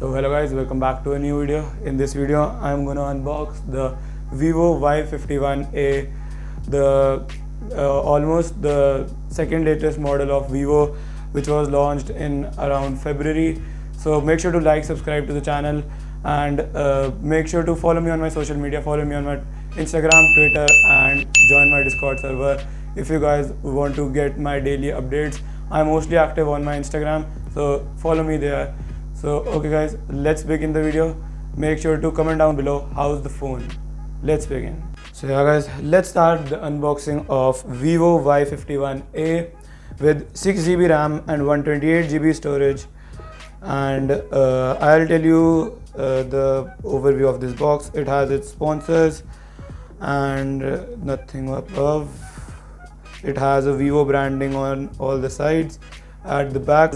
So hello guys, welcome back to a new video. In this video I'm gonna unbox the VIVO Y51A, the almost the second latest model of Vivo, which was launched in around February. So make sure to like, subscribe to the channel, and make sure to follow me on my social media. Follow me on my Instagram, Twitter, and join my Discord server if you guys want to get my daily updates. I'm mostly active on my Instagram, so follow me there. So okay guys, let's begin the video. Make sure to comment down below how's the phone. Let's begin. So yeah guys, let's start the unboxing of VIVO Y51A with 6GB RAM and 128GB storage. And I'll tell you the overview of this box. It has its sponsors and nothing above. It has a Vivo branding on all the sides. At the back,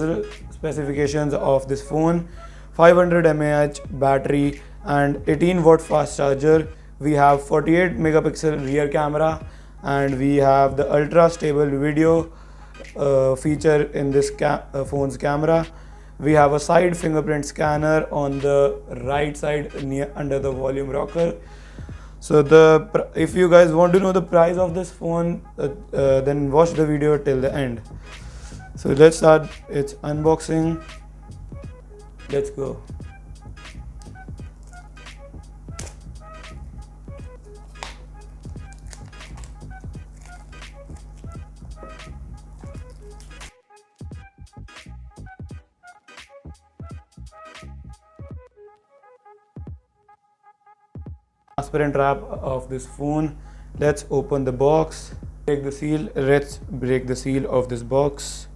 specifications of this phone: 500 mAh battery and 18-watt fast charger. We have 48 megapixel rear camera, and we have the ultra stable video feature in this phone's camera. We have a side fingerprint scanner on the right side near under the volume rocker. So if you guys want to know the price of this phone, then watch the video till the end. So let's start its unboxing. Let's go. Transparent wrap of this phone. Let's open the box. Take the seal. Let's break the seal of this box.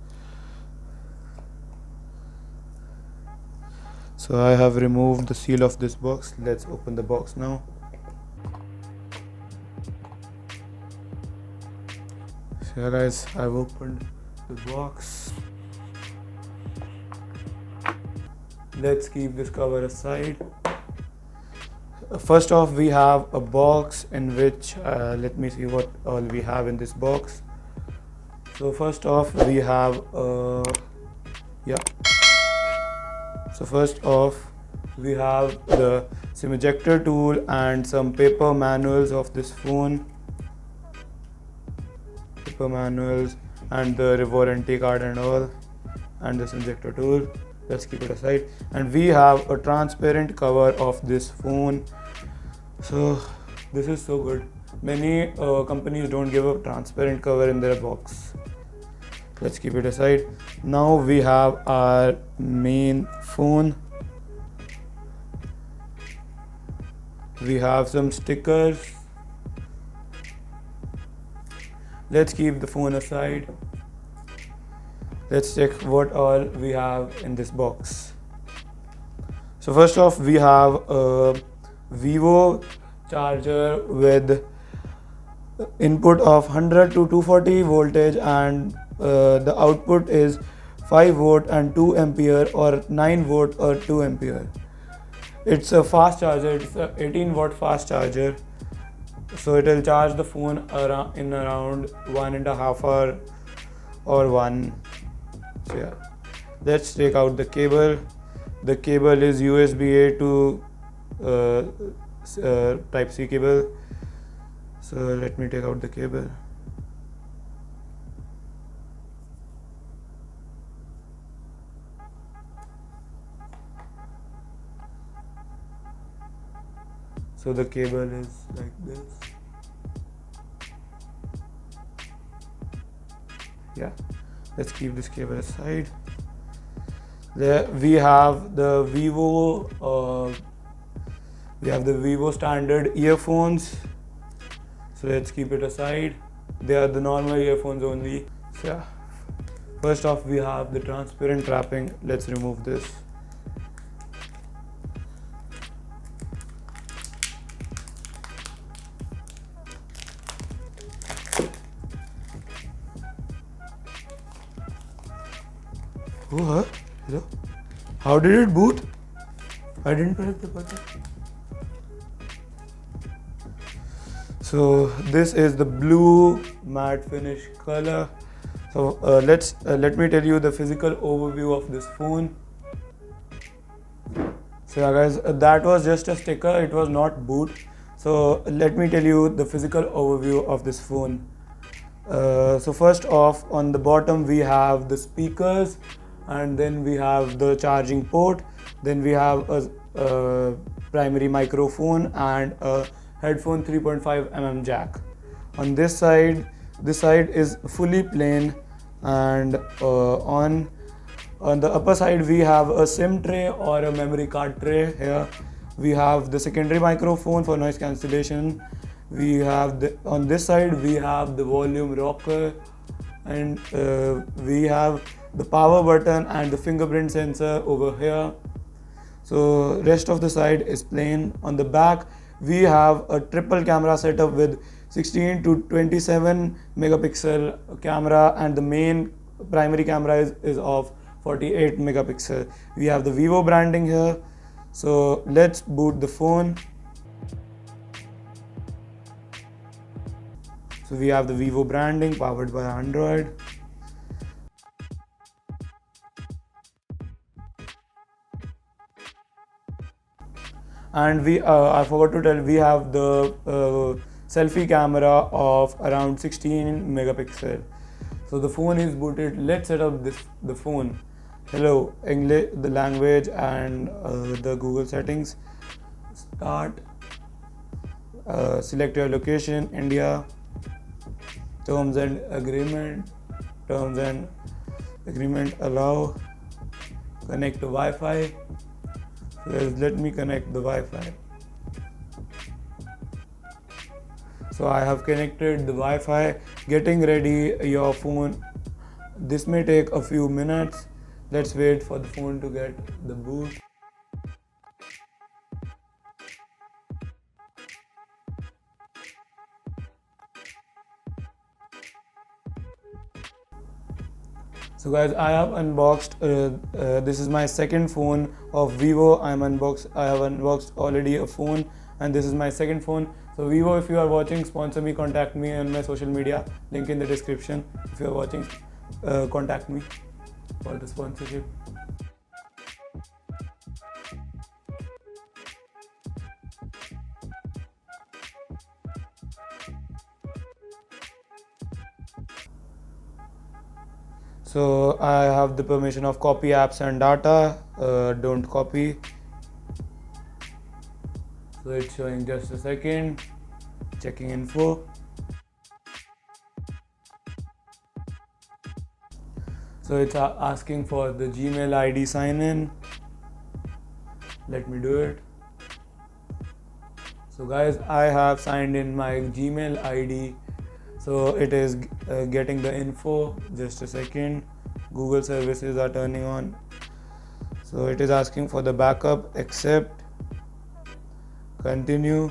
So I have removed the seal of this box. Let's open the box now. So yeah guys, I've opened the box. Let's keep this cover aside. First off, we have a box in which let me see what all we have in this box. So first off, we have So first off, we have the SIM ejector tool and some paper manuals of this phone. Paper manuals and the warranty card and all, and the SIM ejector tool. Let's keep it aside. And we have a transparent cover of this phone. So this is so good. Many companies don't give a transparent cover in their box. Let's keep it aside. Now we have our main phone. We have some stickers. Let's keep the phone aside. Let's check what all we have in this box. So first off, we have a Vivo charger with input of 100 to 240 voltage, and the output is 5 volt and 2 ampere, or 9 volt or 2 ampere. It's a fast charger. It's a 18-watt fast charger, so it will charge the phone in around 1.5 hour or 1. So yeah, let's take out the cable. The cable is USB-A to type C cable. So let me take out the cable. So the cable is like this. Yeah, let's keep this cable aside. There we have the Vivo standard earphones. So let's keep it aside. They are the normal earphones only. So yeah, first off, we have the transparent wrapping. Let's remove this. Oh, hello. How did it boot? I didn't press the button. So this is the blue matte finish color. So let me tell you the physical overview of this phone. So yeah guys, that was just a sticker, it was not boot. So let me tell you the physical overview of this phone. So first off, on the bottom we have the speakers, and then we have the charging port, then we have a primary microphone and a headphone 3.5 mm jack. On this side is fully plain, and on the upper side we have a SIM tray or a memory card tray. Here we have the secondary microphone for noise cancellation. We have on this side we have the volume rocker, and we have the power button and the fingerprint sensor over here. So rest of the side is plain. On the back we have a triple camera setup with 16 to 27 megapixel camera, and the main primary camera is of 48 megapixel. We have the Vivo branding here. So let's boot the phone. So we have the Vivo branding powered by Android. And I forgot to tell, we have the selfie camera of around 16 megapixel. So the phone is booted. Let's set up the phone. Hello, English, the language, and the Google settings. Start. Select your location, India. Terms and agreement. Terms and agreement allow. Connect to Wi-Fi. So let me connect the Wi-Fi. So I have connected the Wi-Fi. Getting ready your phone. This may take a few minutes. Let's wait for the phone to get the boot. So guys, I have unboxed, this is my second phone of Vivo. I have unboxed already a phone, and this is my second phone. So Vivo, if you are watching, sponsor me, contact me on my social media, link in the description. If you are watching, contact me for the sponsorship. So I have the permission of copy apps and data, don't copy. So it's showing, just a second, checking info. So it's asking for the Gmail ID sign in. Let me do it. So guys, I have signed in my Gmail ID. So it is getting the info. Just a second. Google services are turning on. So it is asking for the backup. Accept. Continue.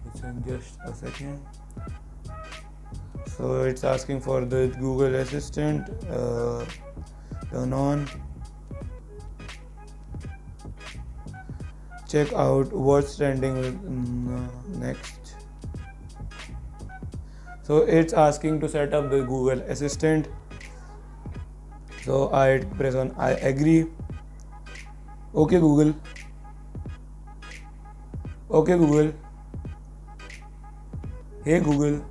It's in just a second. So it's asking for the Google Assistant. Turn on. Check out what's trending with next. So it's asking to set up the Google Assistant. So I press on I agree. Okay Google. Okay Google. Hey Google.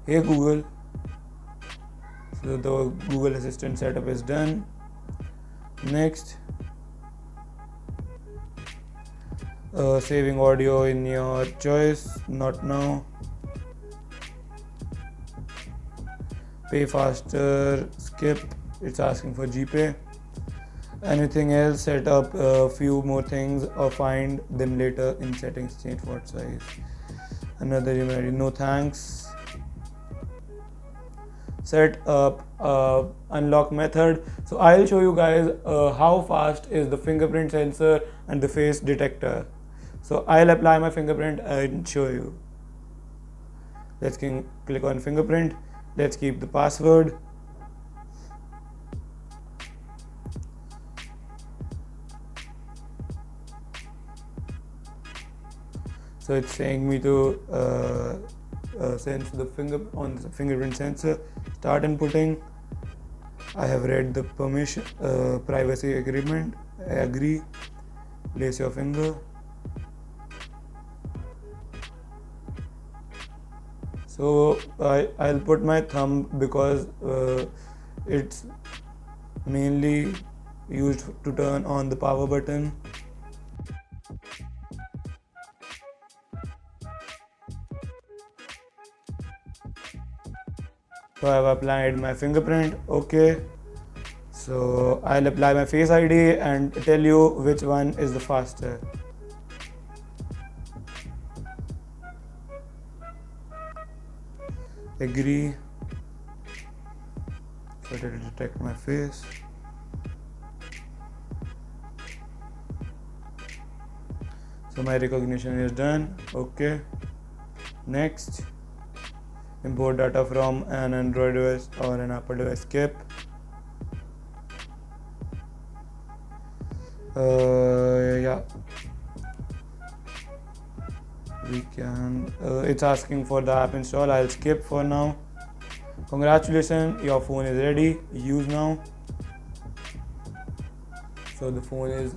Hey Google. So the Google Assistant setup is done. Next. Saving audio in your choice. Not now. Pay faster, skip, it's asking for GPay. Anything else, set up a few more things or find them later in settings, change font size. Another email, no thanks. Set up unlock method. So I'll show you guys how fast is the fingerprint sensor and the face detector. So I'll apply my fingerprint and show you. Let's click on fingerprint. Let's keep the password. So it's saying me to sense the fingerprint sensor. Start inputting. I have read the permission privacy agreement. I agree. Place your finger. So I'll put my thumb because it's mainly used to turn on the power button. So I've applied my fingerprint. Okay. So I'll apply my Face ID and tell you which one is the faster. Agree. So it will detect my face. So my recognition is done. Okay. Next. Import data from an Android device or an Apple device. Skip. Yeah. We can. It's asking for the app install. I'll skip for now. Congratulations, your phone is ready. Use now. So the phone is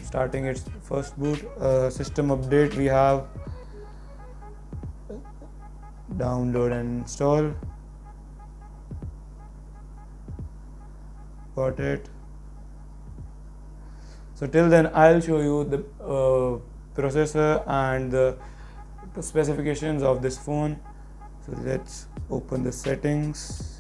starting its first boot. System update. We have download and install. Got it. So till then I'll show you the processor and the specifications of this phone. So let's open the settings.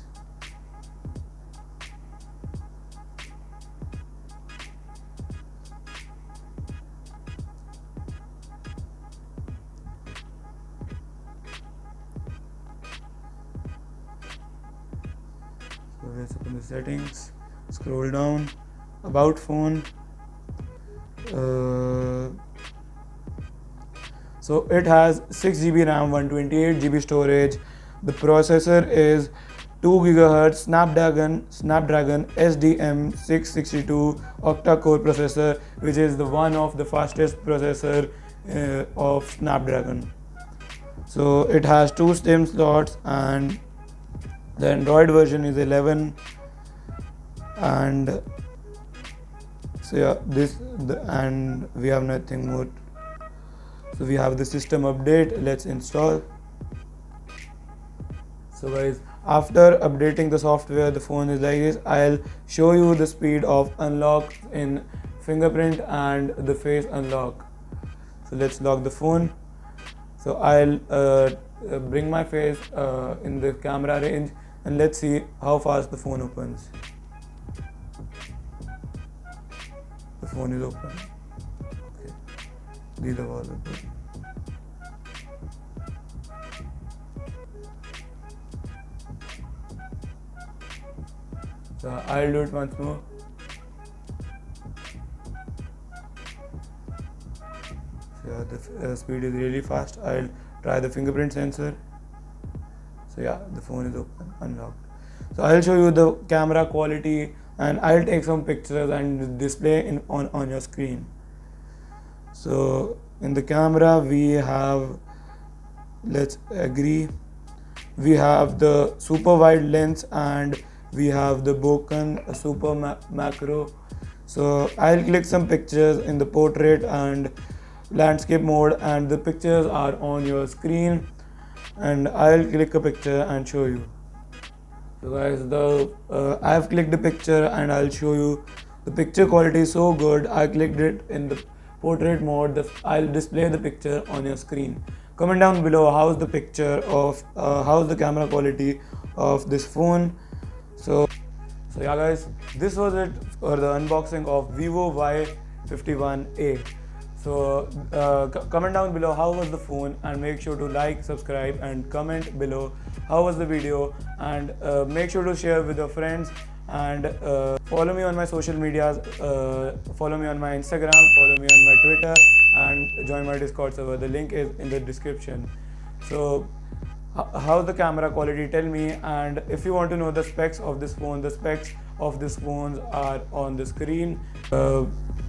So let's open the settings, scroll down, about phone. So it has 6GB RAM, 128GB storage. The processor is 2 GHz Snapdragon SDM662 octa-core processor, which is the one of the fastest processor of Snapdragon. So it has 2 SIM slots, and the Android version is 11. And so yeah, and we have nothing more. So we have the system update. Let's install. So guys, after updating the software, the phone is like this. I'll show you the speed of unlock in fingerprint and the face unlock. So let's lock the phone. So I'll bring my face in the camera range, and let's see how fast the phone opens. The phone is open. Okay. These are all open. So I'll do it once more. So yeah, the speed is really fast. I'll try the fingerprint sensor. So yeah, the phone is open, unlocked. So I'll show you the camera quality, and I'll take some pictures and display on your screen. So in the camera we have, let's agree, we have the super wide lens and we have the bokeh super macro. So I'll click some pictures in the portrait and landscape mode, and the pictures are on your screen, and I'll click a picture and show you. So guys, I've clicked the picture and I'll show you. The picture quality is so good. I clicked it in the portrait mode. I'll display the picture on your screen. Comment down below how's the picture of how's the camera quality of this phone. So yeah guys, this was it for the unboxing of VIVO Y51A. So comment down below how was the phone, and make sure to like, subscribe and comment below how was the video, and make sure to share with your friends, and follow me on my social medias, follow me on my Instagram, follow me on my Twitter, and join my Discord server. The link is in the description. So how's the camera quality, tell me, and if you want to know the specs of this phone, the specs of this phones are on the screen.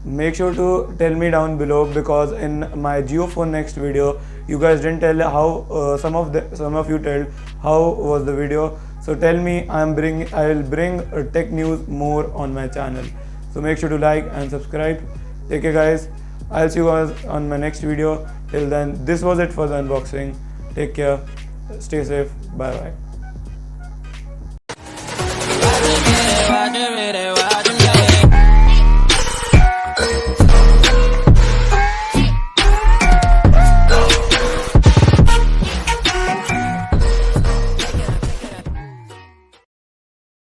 Make sure to tell me down below, because in my JioPhone Next video you guys didn't tell how some of you told how was the video. So tell me, I will bring tech news more on my channel. So make sure to like and subscribe. Take care guys. I'll see you guys on my next video. Till then, this was it for the unboxing. Take care. Stay safe. Bye bye.